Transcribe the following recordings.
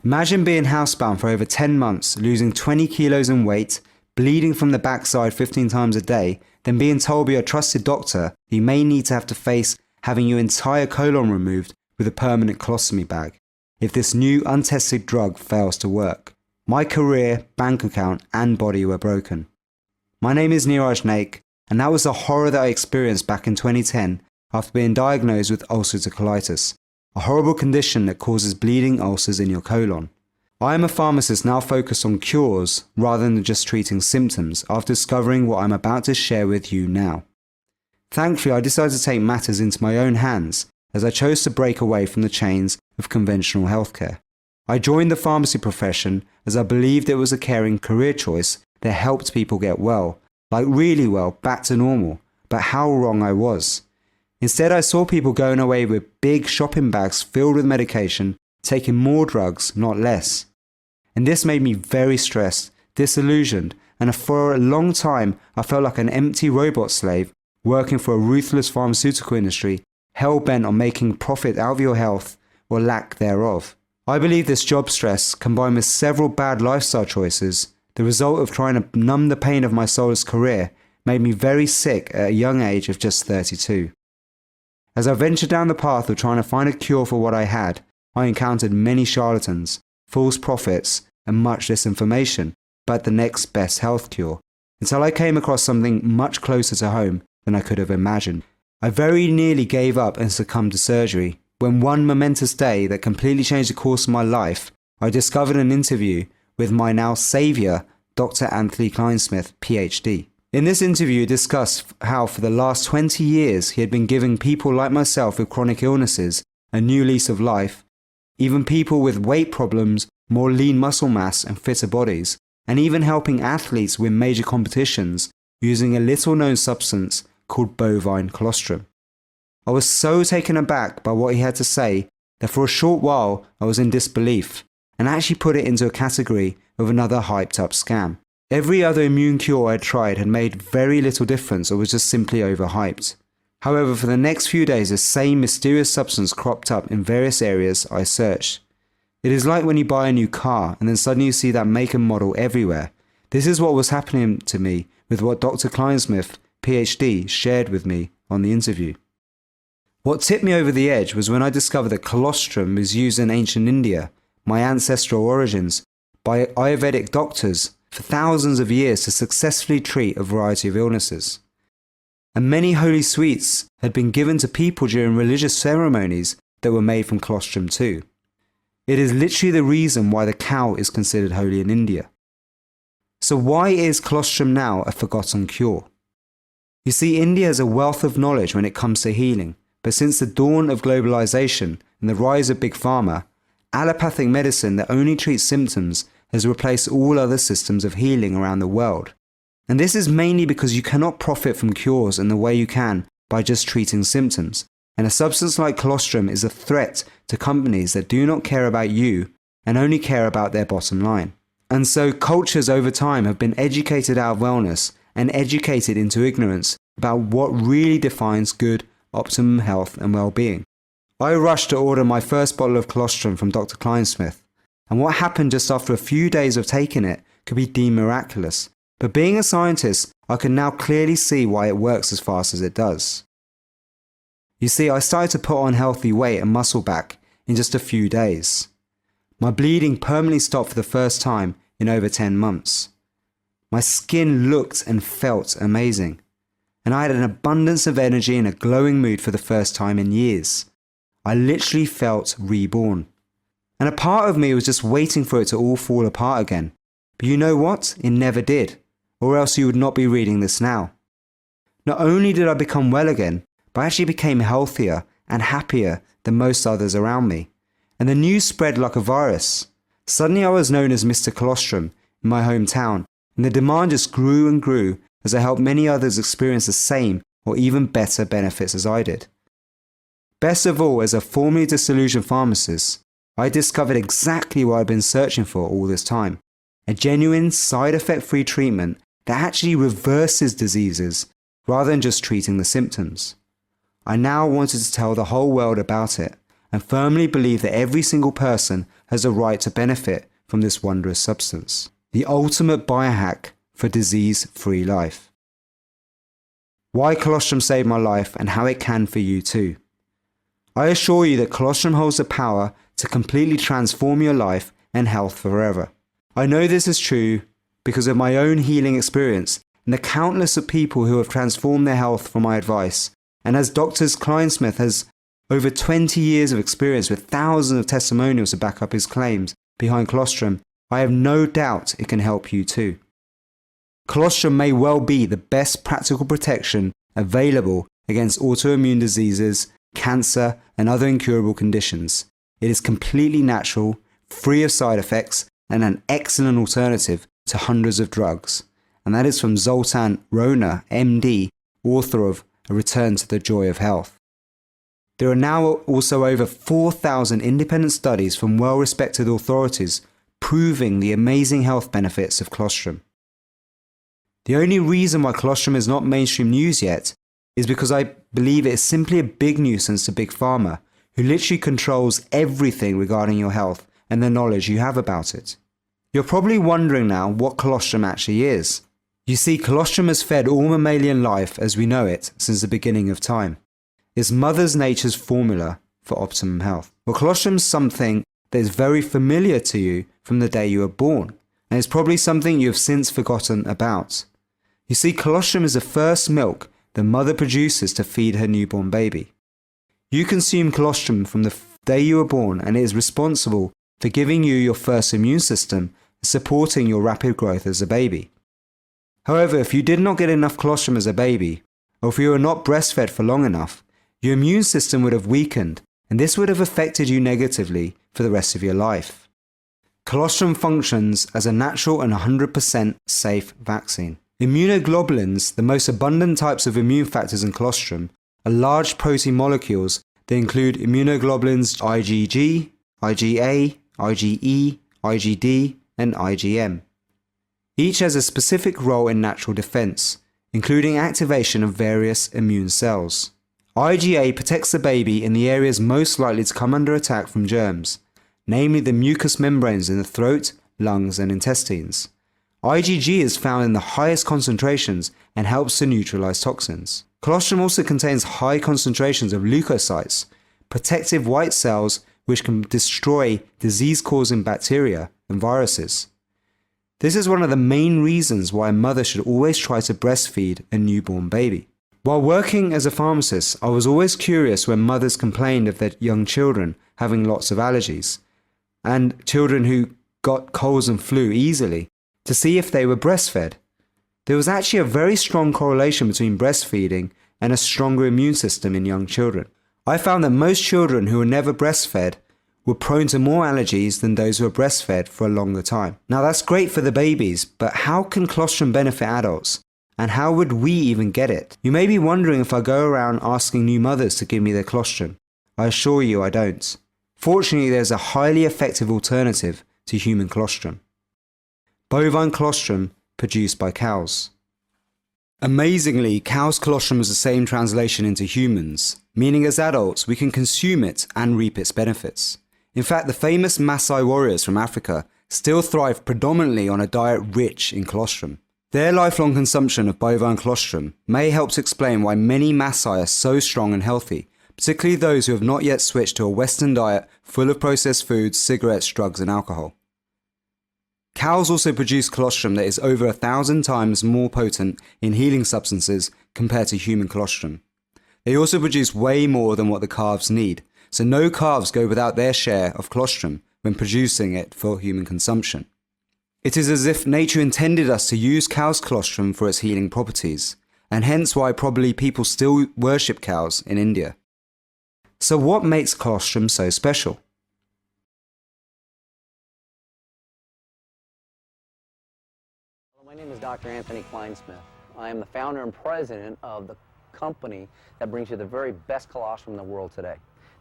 Imagine being housebound for over 10 months, losing 20 kilos in weight, bleeding from the backside 15 times a day, then being told by your trusted doctor you may need to have to face having your entire colon removed with a permanent colostomy bag if this new untested drug fails to work. My career, bank account and body were broken. My name is Neeraj Naik, and that was the horror that I experienced back in 2010 after being diagnosed with ulcerative colitis, a horrible condition that causes bleeding ulcers in your colon. I am a pharmacist now focused on cures rather than just treating symptoms after discovering what I'm about to share with you now. Thankfully, I decided to take matters into my own hands as I chose to break away from the chains of conventional healthcare. I joined the pharmacy profession as I believed it was a caring career choice that helped people get well, like really well, back to normal, but how wrong I was. Instead, I saw people going away with big shopping bags filled with medication, taking more drugs, not less. And this made me very stressed, disillusioned, and for a long time I felt like an empty robot slave working for a ruthless pharmaceutical industry, hell-bent on making profit out of your health or lack thereof. I believe this job stress, combined with several bad lifestyle choices, the result of trying to numb the pain of my soulless career, made me very sick at a young age of just 32. As I ventured down the path of trying to find a cure for what I had, I encountered many charlatans, false prophets, and much disinformation about the next best health cure, until I came across something much closer to home than I could have imagined. I very nearly gave up and succumbed to surgery, when one momentous day that completely changed the course of my life, I discovered an interview with my now saviour, Dr. Anthony Klein, PhD. In this interview, he discussed how for the last 20 years he had been giving people like myself with chronic illnesses a new lease of life, even people with weight problems, more lean muscle mass and fitter bodies, and even helping athletes win major competitions using a little known substance called Bovine Colostrum. I was so taken aback by what he had to say that for a short while I was in disbelief and actually put it into a category of another hyped up scam. Every other immune cure I had tried had made very little difference or was just simply overhyped. However, for the next few days the same mysterious substance cropped up in various areas I searched. It is like when you buy a new car and then suddenly you see that make and model everywhere. This is what was happening to me with what Dr. Kleinsmith, PhD, shared with me on the interview. What tipped me over the edge was when I discovered that colostrum was used in ancient India, my ancestral origins, by Ayurvedic doctors for thousands of years to successfully treat a variety of illnesses. And many holy sweets had been given to people during religious ceremonies that were made from colostrum too. It is literally the reason why the cow is considered holy in India. So why is colostrum now a forgotten cure? You see, India has a wealth of knowledge when it comes to healing, but since the dawn of globalization and the rise of big pharma, allopathic medicine that only treats symptoms has replaced all other systems of healing around the world. And this is mainly because you cannot profit from cures in the way you can by just treating symptoms. And a substance like colostrum is a threat to companies that do not care about you and only care about their bottom line. And so cultures over time have been educated out of wellness and educated into ignorance about what really defines good, optimum health and well-being. I rushed to order my first bottle of colostrum from Dr. Kleinsmith, and what happened just after a few days of taking it could be deemed miraculous. But being a scientist, I can now clearly see why it works as fast as it does. You see, I started to put on healthy weight and muscle back in just a few days. My bleeding permanently stopped for the first time in over 10 months. My skin looked and felt amazing, and I had an abundance of energy and a glowing mood for the first time in years. I literally felt reborn. And a part of me was just waiting for it to all fall apart again. But you know what? It never did, or else you would not be reading this now. Not only did I become well again, but I actually became healthier and happier than most others around me. And the news spread like a virus. Suddenly I was known as Mr. Colostrum in my hometown, and the demand just grew and grew as I helped many others experience the same or even better benefits as I did. Best of all, as a formerly disillusioned pharmacist, I discovered exactly what I'd been searching for all this time. A genuine side effect free treatment that actually reverses diseases rather than just treating the symptoms. I now wanted to tell the whole world about it, and firmly believe that every single person has a right to benefit from this wondrous substance. The ultimate biohack for disease-free life. Why colostrum saved my life and how it can for you too. I assure you that colostrum holds the power to completely transform your life and health forever. I know this is true because of my own healing experience and the countless of people who have transformed their health from my advice. And as Dr. Klein has over 20 years of experience with thousands of testimonials to back up his claims behind colostrum, I have no doubt it can help you too. Colostrum may well be the best practical protection available against autoimmune diseases, cancer, and other incurable conditions. It is completely natural, free of side effects, and an excellent alternative to hundreds of drugs. And that is from Zoltan Rona, MD, author of A Return to the Joy of Health. There are now also over 4,000 independent studies from well-respected authorities proving the amazing health benefits of colostrum. The only reason why colostrum is not mainstream news yet is because I believe it is simply a big nuisance to Big Pharma, who literally controls everything regarding your health and the knowledge you have about it. You're probably wondering now what colostrum actually is. You see, colostrum has fed all mammalian life as we know it since the beginning of time. It's Mother Nature's formula for optimum health. Well, colostrum is something that is very familiar to you from the day you were born, and it's probably something you have since forgotten about. You see, colostrum is the first milk the mother produces to feed her newborn baby. You consume colostrum from the day you were born, and it is responsible for giving you your first immune system and supporting your rapid growth as a baby. However, if you did not get enough colostrum as a baby, or if you were not breastfed for long enough, your immune system would have weakened, and this would have affected you negatively for the rest of your life. Colostrum functions as a natural and 100% safe vaccine. Immunoglobulins, the most abundant types of immune factors in colostrum, are large protein molecules that include immunoglobulins IgG, IgA, IgE, IgD, and IgM. Each has a specific role in natural defense, including activation of various immune cells. IgA protects the baby in the areas most likely to come under attack from germs, namely the mucous membranes in the throat, lungs, and intestines. IgG is found in the highest concentrations and helps to neutralize toxins. Colostrum also contains high concentrations of leukocytes, protective white cells which can destroy disease-causing bacteria and viruses. This is one of the main reasons why a mother should always try to breastfeed a newborn baby. While working as a pharmacist, I was always curious when mothers complained of their young children having lots of allergies, and children who got colds and flu easily, to see if they were breastfed. There was actually a very strong correlation between breastfeeding and a stronger immune system in young children. I found that most children who were never breastfed were prone to more allergies than those who were breastfed for a longer time. Now that's great for the babies, but how can colostrum benefit adults? And how would we even get it? You may be wondering if I go around asking new mothers to give me their colostrum. I assure you I don't. Fortunately, there's a highly effective alternative to human colostrum. Bovine colostrum produced by cows. Amazingly, cow's colostrum is the same translation into humans, meaning as adults we can consume it and reap its benefits. In fact, the famous Maasai warriors from Africa still thrive predominantly on a diet rich in colostrum. Their lifelong consumption of bovine colostrum may help to explain why many Maasai are so strong and healthy, particularly those who have not yet switched to a Western diet full of processed foods, cigarettes, drugs, and alcohol. Cows also produce colostrum that is over 1,000 times more potent in healing substances compared to human colostrum. They also produce way more than what the calves need, so no calves go without their share of colostrum when producing it for human consumption. It is as if nature intended us to use cow's colostrum for its healing properties, and hence why probably people still worship cows in India. So what makes colostrum so special? My name is Dr. Anthony Klein. I am the founder and president of the company that brings you the very best colostrum in the world today.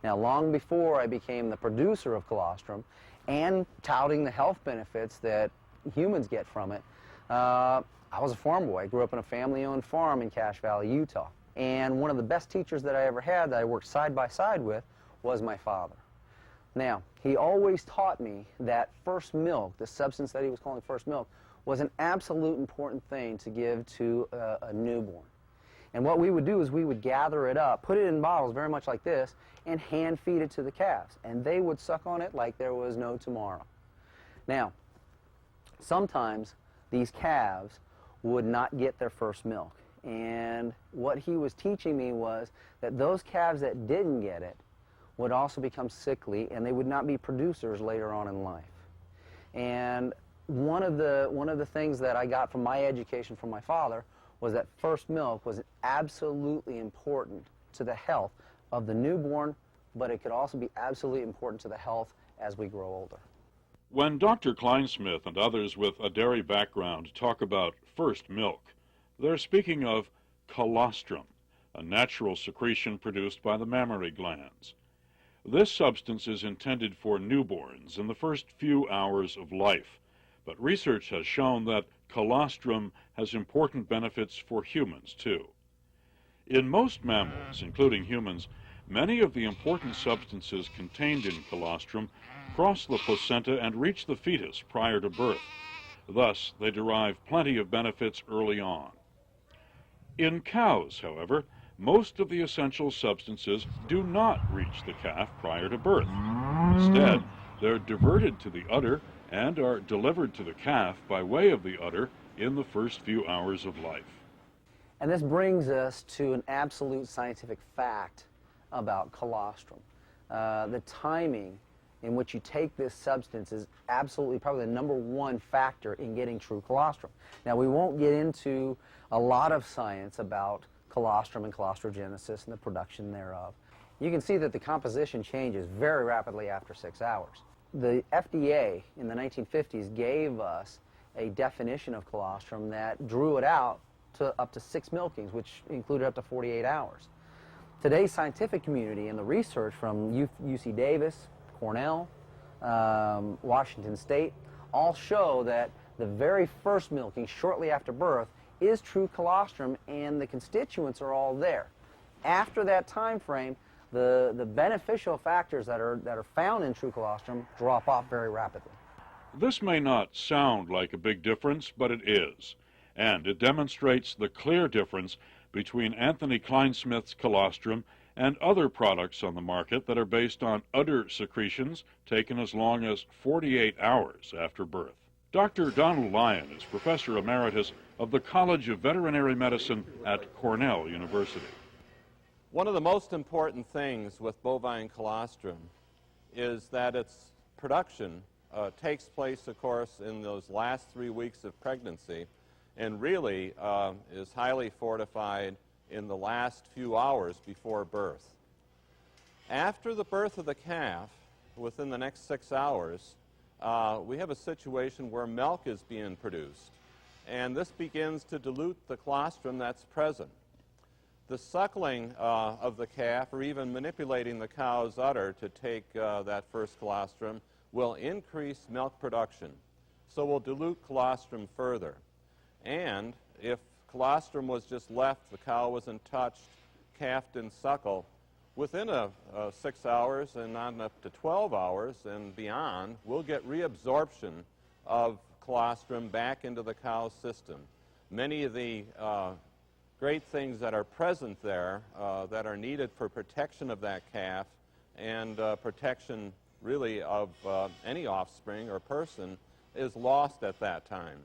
Now, long before I became the producer of colostrum and touting the health benefits that humans get from it, I was a farm boy. I grew up in a family-owned farm in Cache Valley, Utah. And one of the best teachers that I ever had that I worked side by side with was my father. Now, he always taught me that first milk, the substance that he was calling first milk, was an absolute important thing to give to a newborn. And what we would do is we would gather it up, put it in bottles very much like this, and hand feed it to the calves. And they would suck on it like there was no tomorrow. Now, sometimes these calves would not get their first milk. And what he was teaching me was that those calves that didn't get it would also become sickly, and they would not be producers later on in life. And one of the things that I got from my education from my father was that first milk was absolutely important to the health of the newborn, but it could also be absolutely important to the health as we grow older. When Dr. Kleinsmith and others with a dairy background talk about first milk, they're speaking of colostrum, a natural secretion produced by the mammary glands. This substance is intended for newborns in the first few hours of life, but research has shown that colostrum has important benefits for humans too. In most mammals, including humans, many of the important substances contained in colostrum cross the placenta and reach the fetus prior to birth. Thus, they derive plenty of benefits early on. In cows, however, most of the essential substances do not reach the calf prior to birth. Instead, they're diverted to the udder and are delivered to the calf by way of the udder in the first few hours of life. And this brings us to an absolute scientific fact about colostrum. The timing in which you take this substance is absolutely probably the #1 factor in getting true colostrum. Now, we won't get into a lot of science about colostrum and colostrogenesis and the production thereof. You can see that the composition changes very rapidly after 6 hours. The FDA in the 1950s gave us a definition of colostrum that drew it out to up to 6 milkings, which included up to 48 hours. Today's scientific community and the research from UC Davis, Cornell, Washington State, all show that the very first milking shortly after birth is true colostrum, and the constituents are all there. After that time frame, the beneficial factors that are found in true colostrum drop off very rapidly. This may not sound like a big difference, but it is, and it demonstrates the clear difference between Anthony Kleinsmith's colostrum and other products on the market that are based on udder secretions taken as long as 48 hours after birth. Dr. Donald Lyon is Professor Emeritus of the College of Veterinary Medicine at Cornell University. One of the most important things with bovine colostrum is that its production takes place, of course, in those last 3 weeks of pregnancy, and really is highly fortified in the last few hours before birth. After the birth of the calf, within the next 6 hours, we have a situation where milk is being produced, and this begins to dilute the colostrum that's present. The suckling of the calf, or even manipulating the cow's udder to take that first colostrum, will increase milk production, so will dilute colostrum further. And if colostrum was just left, the cow wasn't touched, calf didn't suckle, within 6 hours and on up to 12 hours and beyond, we'll get reabsorption of colostrum back into the cow's system. Many of the great things that are present there that are needed for protection of that calf and protection really of any offspring or person is lost at that time.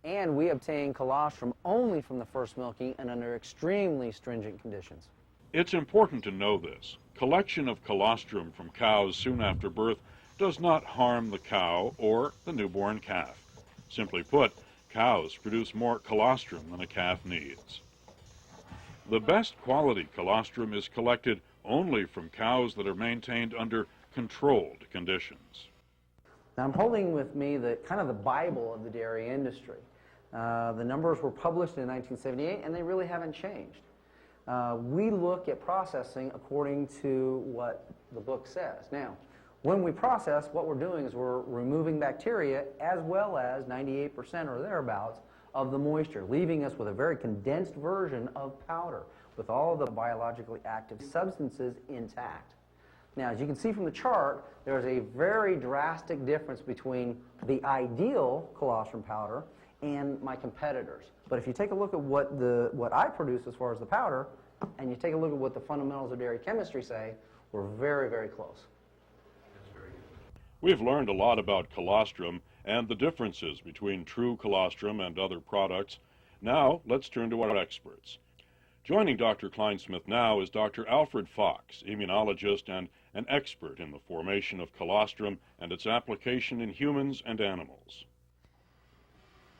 And we obtain colostrum only from the first milking and under extremely stringent conditions. It's important to know this. Collection of colostrum from cows soon after birth does not harm the cow or the newborn calf. Simply put, cows produce more colostrum than a calf needs. The best quality colostrum is collected only from cows that are maintained under controlled conditions. Now, I'm holding with me the kind of the Bible of the dairy industry. The numbers were published in 1978, and they really haven't changed. We look at processing according to what the book says. Now, when we process, what we're doing is we're removing bacteria as well as 98% or thereabouts of the moisture, leaving us with a very condensed version of powder with all of the biologically active substances intact. Now, as you can see from the chart, there's a very drastic difference between the ideal colostrum powder and my competitors. But if you take a look at what I produce as far as the powder, and you take a look at what the fundamentals of dairy chemistry say, we're very, very close. We've learned a lot about colostrum and the differences between true colostrum and other products. Now, let's turn to our experts. Joining Dr. Klein-Smith now is Dr. Alfred Fox, immunologist and an expert in the formation of colostrum and its application in humans and animals.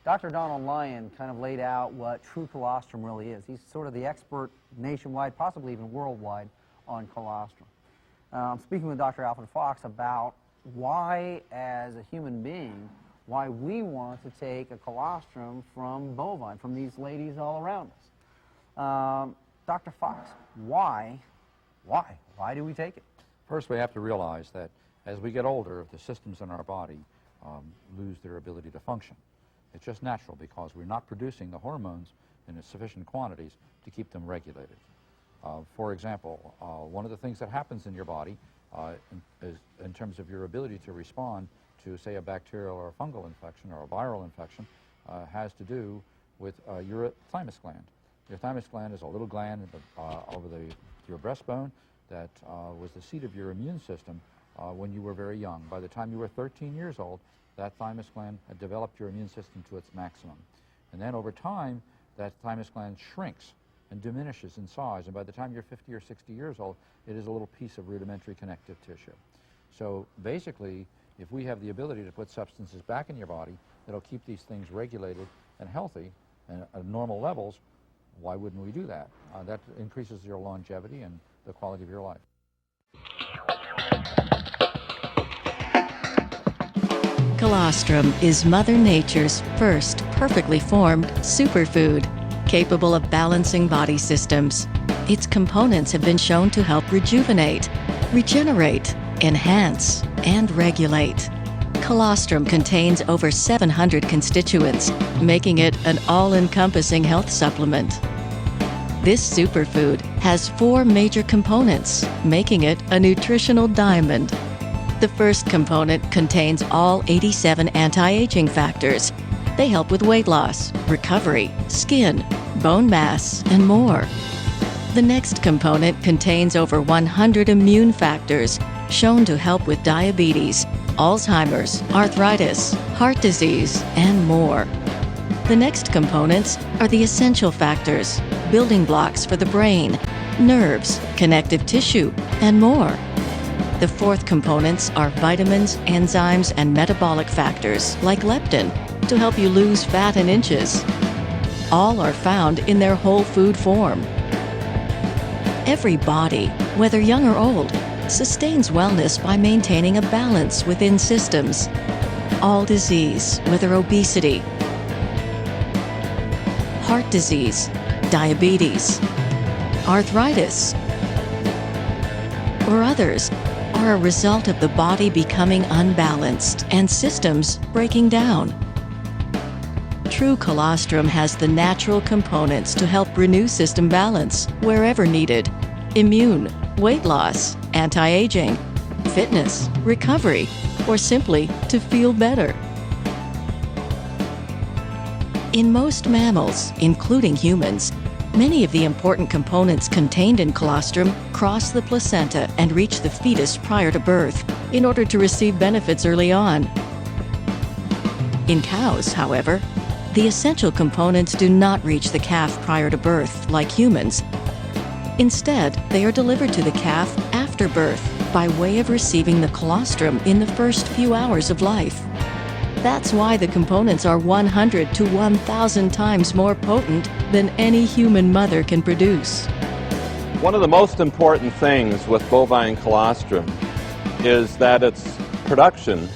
Dr. Donald Lyon kind of laid out what true colostrum really is. He's sort of the expert nationwide, possibly even worldwide, on colostrum. I'm speaking with Dr. Alfred Fox about why, as a human being, why we want to take a colostrum from bovine, from these ladies all around us. Dr. Fox, why do we take it? First, we have to realize that as we get older, the systems in our body lose their ability to function. It's just natural because we're not producing the hormones in sufficient quantities to keep them regulated. For example, one of the things that happens in your body in terms of your ability to respond to, say, a bacterial or a fungal infection or a viral infection has to do with your thymus gland. Your thymus gland is a little gland over your breastbone that was the seat of your immune system when you were very young. By the time you were 13 years old, that thymus gland had developed your immune system to its maximum. And then over time, that thymus gland shrinks and diminishes in size, and by the time you're 50 or 60 years old, it is a little piece of rudimentary connective tissue. So basically, if we have the ability to put substances back in your body that'll keep these things regulated and healthy and at normal levels, why wouldn't we do that? That increases your longevity and the quality of your life. Colostrum is Mother Nature's first perfectly formed superfood, capable of balancing body systems. Its components have been shown to help rejuvenate, regenerate, enhance, and regulate. Colostrum contains over 700 constituents, making it an all-encompassing health supplement. This superfood has 4 major components, making it a nutritional diamond. The first component contains all 87 anti-aging factors. They help with weight loss, recovery, skin, bone mass, and more. The next component contains over 100 immune factors shown to help with diabetes, Alzheimer's, arthritis, heart disease, and more. The next components are the essential factors, building blocks for the brain, nerves, connective tissue, and more. The fourth components are vitamins, enzymes, and metabolic factors like leptin to help you lose fat in inches. All are found in their whole food form. Every body, whether young or old, sustains wellness by maintaining a balance within systems. All disease, whether obesity, heart disease, diabetes, arthritis, or others, are a result of the body becoming unbalanced and systems breaking down. True colostrum has the natural components to help renew system balance wherever needed: immune, weight loss, anti-aging, fitness, recovery, or simply to feel better. In most mammals, including humans, many of the important components contained in colostrum cross the placenta and reach the fetus prior to birth in order to receive benefits early on. In cows, however, the essential components do not reach the calf prior to birth, like humans. Instead, they are delivered to the calf after birth by way of receiving the colostrum in the first few hours of life. That's why the components are 100 to 1,000 times more potent than any human mother can produce. One of the most important things with bovine colostrum is that its production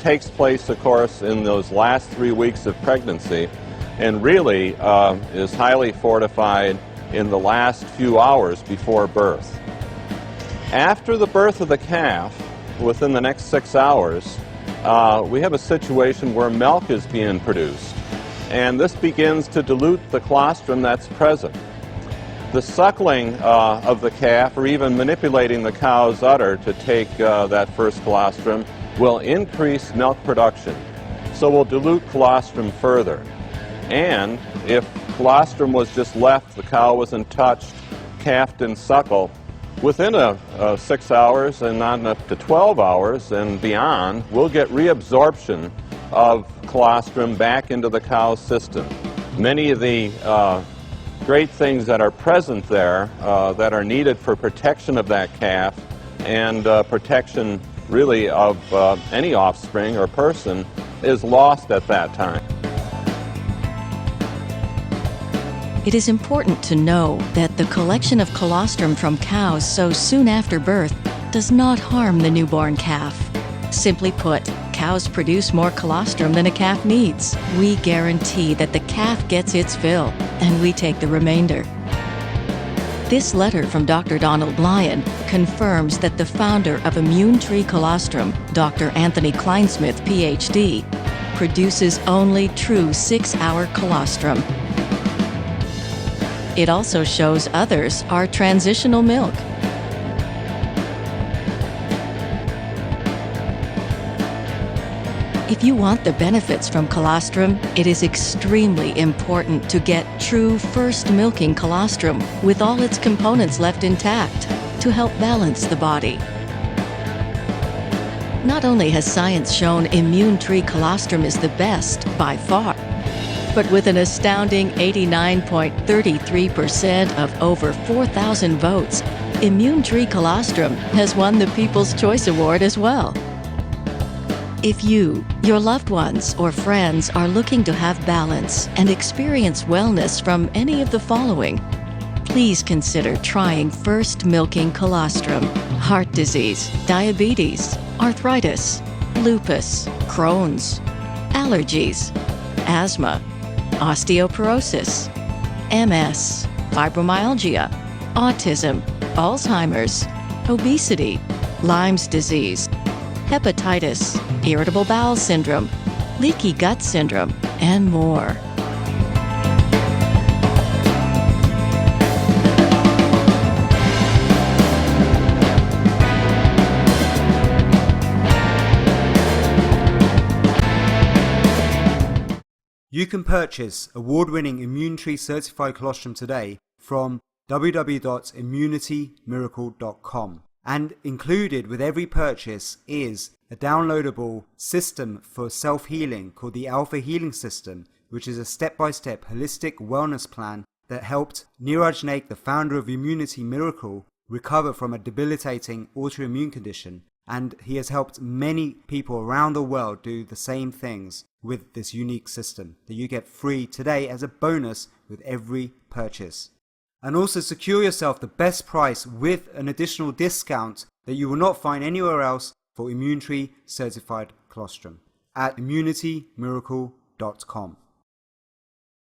takes place, of course, in those last 3 weeks of pregnancy, and really is highly fortified in the last few hours before birth. After the birth of the calf, within the next 6 hours, we have a situation where milk is being produced, and this begins to dilute the colostrum that's present. The suckling of the calf, or even manipulating the cow's udder to take that first colostrum, will increase milk production. So we'll dilute colostrum further. And if colostrum was just left, the cow wasn't touched, calf didn't suckle, within 6 hours and not up to 12 hours and beyond, we'll get reabsorption of colostrum back into the cow's system. Many of the great things that are present there that are needed for protection of that calf and protection really of any offspring or person is lost at that time. It is important to know that the collection of colostrum from cows so soon after birth does not harm the newborn calf. Simply put, cows produce more colostrum than a calf needs. We guarantee that the calf gets its fill, and we take the remainder. This letter from Dr. Donald Lyon confirms that the founder of Immune Tree Colostrum, Dr. Anthony Kleinsmith, Ph.D., produces only true 6-hour colostrum. It also shows others are transitional milk. If you want the benefits from colostrum, it is extremely important to get true first milking colostrum with all its components left intact to help balance the body. Not only has science shown Immune Tree Colostrum is the best by far, but with an astounding 89.33% of over 4,000 votes, Immune Tree Colostrum has won the People's Choice Award as well. If you, your loved ones, or friends are looking to have balance and experience wellness from any of the following, please consider trying first milking colostrum: heart disease, diabetes, arthritis, lupus, Crohn's, allergies, asthma, osteoporosis, MS, fibromyalgia, autism, Alzheimer's, obesity, Lyme's disease, hepatitis, irritable bowel syndrome, leaky gut syndrome, and more. You can purchase award-winning Immune Tree certified colostrum today from www.immunitymiracle.com. And included with every purchase is a downloadable system for self-healing called the Alpha Healing System, which is a step-by-step holistic wellness plan that helped Neeraj Naik, the founder of Immunity Miracle, recover from a debilitating autoimmune condition. And he has helped many people around the world do the same things with this unique system that you get free today as a bonus with every purchase. And also secure yourself the best price with an additional discount that you will not find anywhere else for Immune Tree certified colostrum at immunitymiracle.com.